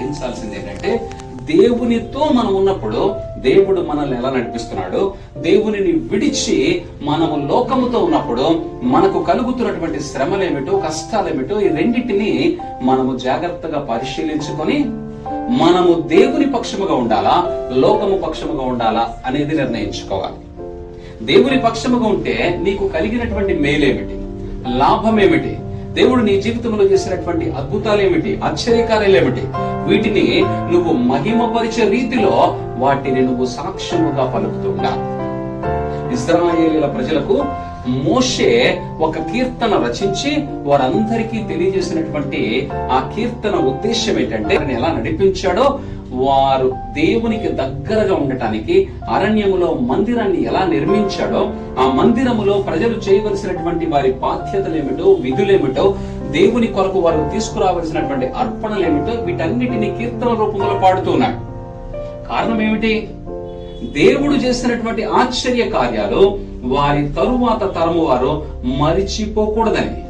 గ్రహించాల్సింది ఏంటంటే, దేవునితో మనం ఉన్నప్పుడు దేవుడు మనల్ని ఎలా నడిపిస్తున్నాడు, దేవునిని విడిచి మనము లోకముతో ఉన్నప్పుడు మనకు కలుగుతున్నటువంటి శ్రమలేమిటో కష్టాలేమిటో ఈ రెండింటిని మనము జాగ్రత్తగా పరిశీలించుకొని మనము దేవుని పక్షముగా ఉండాలా లోకము పక్షముగా ఉండాలా అనేది నిర్ణయించుకోవాలి. దేవుని పక్షముగా ఉంటే నీకు కలిగినటువంటి మేలేమిటి, లాభమేమిటి, దేవుడు నీ జీవితంలో చేసినటువంటి అద్భుతాలేమిటి, ఆశ్చర్యకార్యాలేమిటి, వీటిని నువ్వు మహిమపరిచే రీతిలో వాటిని నువ్వు సాక్ష్యముగా పలుకుతుండా. ఇశ్రాయేలీయుల ప్రజలకు మోషే ఒక కీర్తన రచించి వారందరికీ తెలియజేసినటువంటి ఆ కీర్తన ఉద్దేశం ఏంటంటే, ఎలా నడిపించాడో వారు దేవునికి దగ్గరగా ఉండటానికి అరణ్యములో మందిరాన్ని ఎలా నిర్మించాడో, ఆ మందిరములో ప్రజలు చేయవలసినటువంటి వారి బాధ్యతలేమిటో విధులేమిటో, దేవుని కొరకు వారు తీసుకురావలసినటువంటి అర్పణలేమిటో వీటన్నిటిని కీర్తన రూపంలో పాడుతున్నాడు. కారణం ఏమిటి? దేవుడు చేసినటువంటి ఆశ్చర్య కార్యాలు వారి తరువాత తరము వారు మరిచిపోకూడదని.